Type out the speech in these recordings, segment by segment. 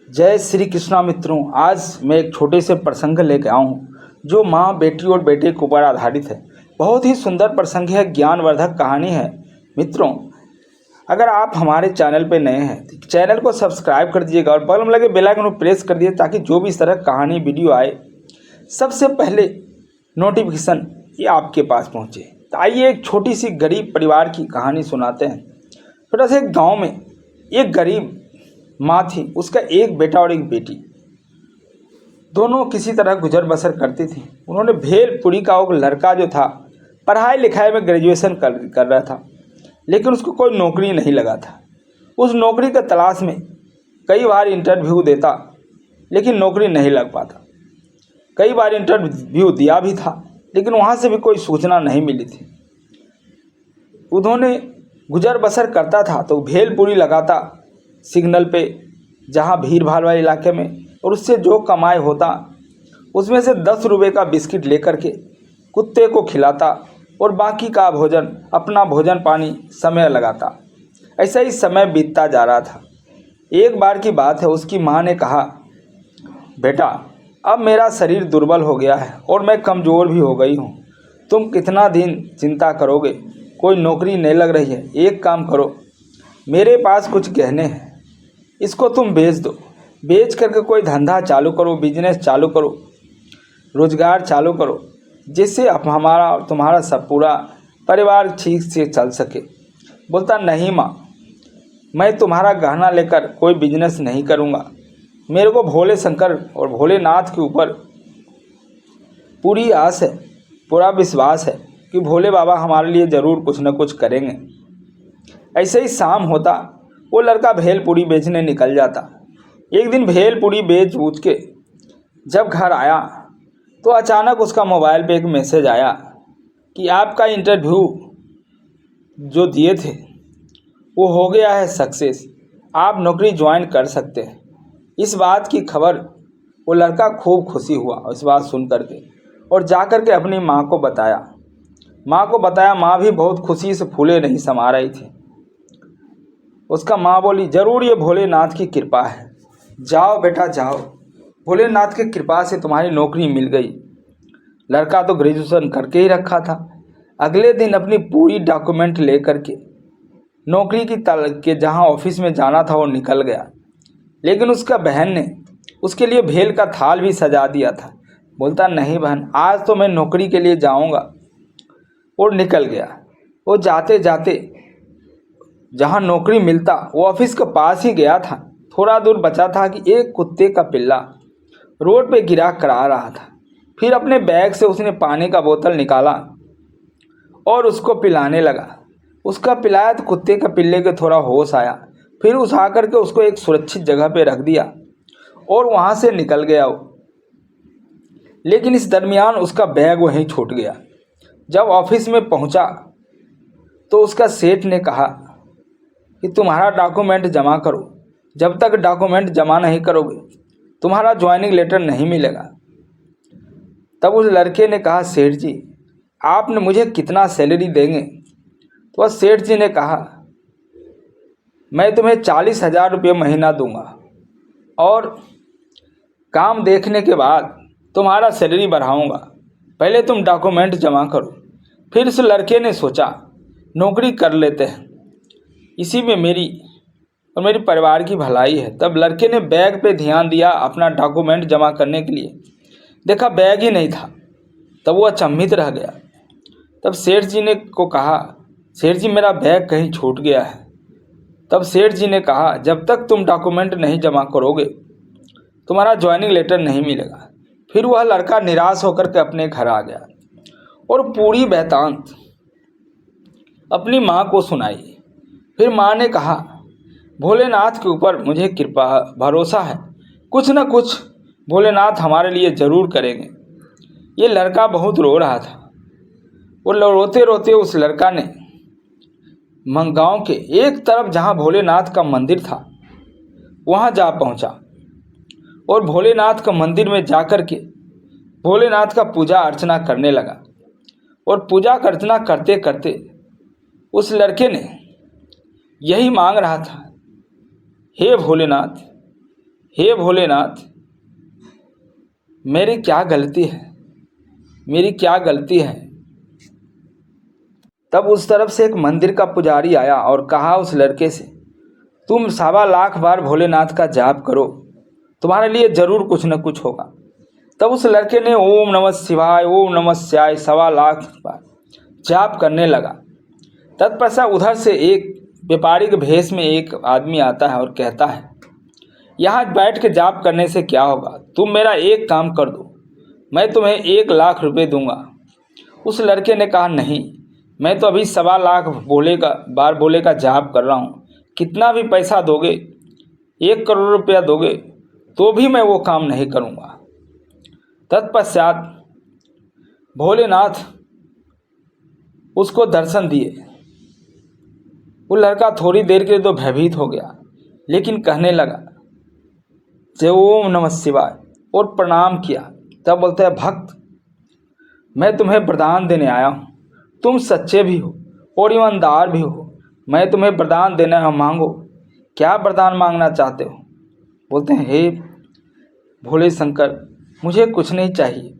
जय श्री कृष्णा मित्रों। आज मैं एक छोटे से प्रसंग लेकर आया हूँ जो माँ, बेटी और बेटे के ऊपर आधारित है। बहुत ही सुंदर प्रसंग है, ज्ञानवर्धक कहानी है। मित्रों, अगर आप हमारे चैनल पर नए हैं तो चैनल को सब्सक्राइब कर दीजिएगा और बगल में लगे बेल आइकन को प्रेस कर दीजिए ताकि जो भी इस तरह कहानी वीडियो आए सबसे पहले नोटिफिकेशन ये आपके पास पहुँचे। तो आइए एक छोटी सी गरीब परिवार की कहानी सुनाते हैं। छोटा सा एक गाँव में एक गरीब माँ थी, उसका एक बेटा और एक बेटी। दोनों किसी तरह गुजर बसर करती थी। उन्होंने भेलपुरी का एक लड़का जो था पढ़ाई लिखाई में ग्रेजुएशन कर रहा था, लेकिन उसको कोई नौकरी नहीं लगा था। उस नौकरी की तलाश में कई बार इंटरव्यू देता, लेकिन नौकरी नहीं लग पाता। कई बार इंटरव्यू दिया भी था, लेकिन वहाँ से भी कोई सूचना नहीं मिली थी। उन्होंने गुजर बसर करता था तो भेलपुरी लगाता सिग्नल पे, जहाँ भीड़ भाड़ वाले इलाके में, और उससे जो कमाई होता उसमें से 10 रुपये का बिस्किट लेकर के कुत्ते को खिलाता और बाकी का भोजन, अपना भोजन पानी समय लगाता। ऐसा ही समय बीतता जा रहा था। एक बार की बात है, उसकी माँ ने कहा, बेटा अब मेरा शरीर दुर्बल हो गया है और मैं कमज़ोर भी हो गई हूँ। तुम कितना दिन चिंता करोगे, कोई नौकरी नहीं लग रही है। एक काम करो, मेरे पास कुछ गहने हैं, इसको तुम बेच दो। बेच करके कोई धंधा चालू करो, बिजनेस चालू करो, रोजगार चालू करो, जिससे अब तुम्हारा सब पूरा परिवार ठीक से चल सके। बोलता, नहीं माँ, मैं तुम्हारा गहना लेकर कोई बिजनेस नहीं करूँगा। मेरे को भोले शंकर और भोलेनाथ के ऊपर पूरी आस है, पूरा विश्वास है कि भोले बाबा हमारे लिए ज़रूर कुछ न कुछ करेंगे। ऐसे ही शाम होता, वो लड़का भेलपुरी बेचने निकल जाता। एक दिन भेलपुरी बेच बूझ के जब घर आया तो अचानक उसका मोबाइल पे एक मैसेज आया कि आपका इंटरव्यू जो दिए थे वो हो गया है सक्सेस, आप नौकरी ज्वाइन कर सकते हैं। इस बात की खबर वो लड़का खूब खुशी हुआ इस बात सुन करके, और जा कर के अपनी माँ को बताया। माँ भी बहुत खुशी से फूले नहीं समा रही थी। उसका माँ बोली, ज़रूर ये भोलेनाथ की कृपा है, जाओ बेटा जाओ, भोलेनाथ की कृपा से तुम्हारी नौकरी मिल गई। लड़का तो ग्रेजुएशन करके ही रखा था। अगले दिन अपनी पूरी डॉक्यूमेंट ले करके नौकरी के जहाँ ऑफिस में जाना था वो निकल गया। लेकिन उसका बहन ने उसके लिए भेल का थाल भी सजा दिया था। बोलता, नहीं बहन, आज तो मैं नौकरी के लिए जाऊँगा, और निकल गया। वो जाते जाते जहाँ नौकरी मिलता वो ऑफिस के पास ही गया था। थोड़ा दूर बचा था कि एक कुत्ते का पिल्ला रोड पे गिरा करा रहा था। फिर अपने बैग से उसने पानी का बोतल निकाला और उसको पिलाने लगा। उसका पिलाया तो कुत्ते का पिल्ले के थोड़ा होश आया। फिर उठा करके उसको एक सुरक्षित जगह पे रख दिया और वहाँ से निकल गया वो। लेकिन इस दरमियान उसका बैग वहीं छूट गया। जब ऑफिस में पहुँचा तो उसका सेठ ने कहा कि तुम्हारा डॉक्यूमेंट जमा करो, जब तक डॉक्यूमेंट जमा नहीं करोगे तुम्हारा ज्वाइनिंग लेटर नहीं मिलेगा। तब उस लड़के ने कहा, सेठ जी आपने मुझे कितना सैलरी देंगे? तो वह सेठ जी ने कहा, मैं तुम्हें 40,000 रुपये महीना दूंगा और काम देखने के बाद तुम्हारा सैलरी बढ़ाऊंगा, पहले तुम डॉक्यूमेंट जमा करो। फिर उस लड़के ने सोचा, नौकरी कर लेते हैं, इसी में मेरी और मेरे परिवार की भलाई है। तब लड़के ने बैग पे ध्यान दिया अपना डॉक्यूमेंट जमा करने के लिए। देखा बैग ही नहीं था। तब वो अचंभित रह गया। तब सेठ जी ने को कहा, सेठ जी मेरा बैग कहीं छूट गया है। तब सेठ जी ने कहा, जब तक तुम डॉक्यूमेंट नहीं जमा करोगे तुम्हारा ज्वाइनिंग लेटर नहीं मिलेगा। फिर वह लड़का निराश होकर के अपने घर आ गया और पूरी वृत्तांत अपनी माँ को सुनाई। फिर माँ ने कहा, भोलेनाथ के ऊपर मुझे कृपा भरोसा है, कुछ न कुछ भोलेनाथ हमारे लिए ज़रूर करेंगे। ये लड़का बहुत रो रहा था। वो रोते रोते उस लड़का ने गाँव के एक तरफ जहाँ भोलेनाथ का मंदिर था वहाँ जा पहुँचा और भोलेनाथ का मंदिर में जाकर के भोलेनाथ का पूजा अर्चना करने लगा। और पूजा अर्चना करते करते उस लड़के ने यही मांग रहा था, हे भोलेनाथ, हे भोलेनाथ, मेरी क्या गलती है, मेरी क्या गलती है। तब उस तरफ से एक मंदिर का पुजारी आया और कहा उस लड़के से, तुम 1.25 बार भोलेनाथ का जाप करो, तुम्हारे लिए जरूर कुछ न कुछ होगा। तब उस लड़के ने ओम नमः शिवाय, ओम नमः शिवाय 1.25 बार जाप करने लगा। तत्पश्चात उधर से एक व्यापारिक भेष में एक आदमी आता है और कहता है, यहाँ बैठ के जाप करने से क्या होगा, तुम मेरा एक काम कर दो, मैं तुम्हें 1 लाख रुपए दूंगा। उस लड़के ने कहा, नहीं, मैं तो अभी 1.25 बार भोले का जाप कर रहा हूँ, कितना भी पैसा दोगे, 1 करोड़ रुपया दोगे तो भी मैं वो काम नहीं करूँगा। तत्पश्चात भोलेनाथ उसको दर्शन दिए। वो लड़का थोड़ी देर के लिए तो भयभीत हो गया, लेकिन कहने लगा जय ओम नमः शिवाय और प्रणाम किया। तब बोलता है, भक्त, मैं तुम्हें वरदान देने आया हूँ, तुम सच्चे भी हो और ईमानदार भी हो, मैं तुम्हें वरदान देना है, मांगो, क्या वरदान मांगना चाहते हो। बोलते हैं, हे भोले शंकर, मुझे कुछ नहीं चाहिए,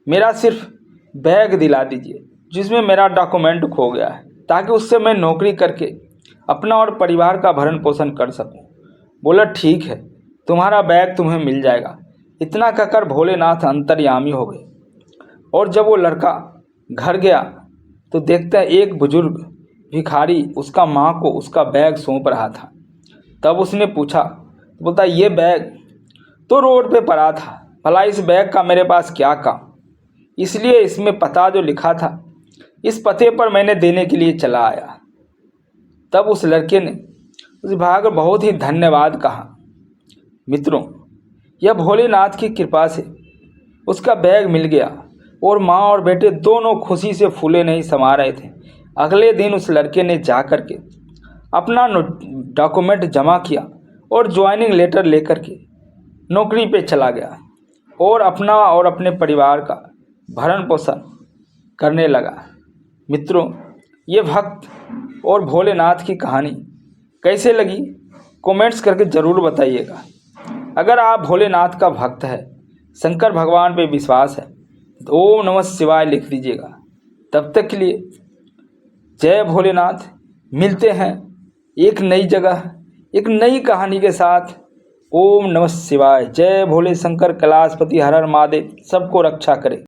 मेरा सिर्फ बैग दिला दीजिए जिसमें मेरा डॉक्यूमेंट खो गया है, ताकि उससे मैं नौकरी करके अपना और परिवार का भरण पोषण कर सकूं। बोला, ठीक है, तुम्हारा बैग तुम्हें मिल जाएगा। इतना कहकर भोलेनाथ अंतर्यामी हो गए। और जब वो लड़का घर गया तो देखता है एक बुजुर्ग भिखारी उसका माँ को उसका बैग सौंप रहा था। तब उसने पूछा, तो बोलता, ये बैग तो रोड पे पड़ा था, भला इस बैग का मेरे पास क्या काम, इसलिए इसमें पता जो लिखा था इस पते पर मैंने देने के लिए चला आया। तब उस लड़के ने उस भाग बहुत ही धन्यवाद कहा। मित्रों, यह भोलेनाथ की कृपा से उसका बैग मिल गया और माँ और बेटे दोनों खुशी से फूले नहीं समा रहे थे। अगले दिन उस लड़के ने जा कर के अपना डॉक्यूमेंट जमा किया और ज्वाइनिंग लेटर लेकर के नौकरी पे चला गया और अपना और अपने परिवार का भरण पोषण करने लगा। मित्रों, ये भक्त और भोलेनाथ की कहानी कैसे लगी, कमेंट्स करके ज़रूर बताइएगा। अगर आप भोलेनाथ का भक्त है, शंकर भगवान पे विश्वास है, तो ओम नमः शिवाय लिख दीजिएगा। तब तक के लिए जय भोलेनाथ। मिलते हैं एक नई जगह, एक नई कहानी के साथ। ओम नमः शिवाय। जय भोले शंकर, कैलाशपति हर हर महादेव सबको रक्षा करे।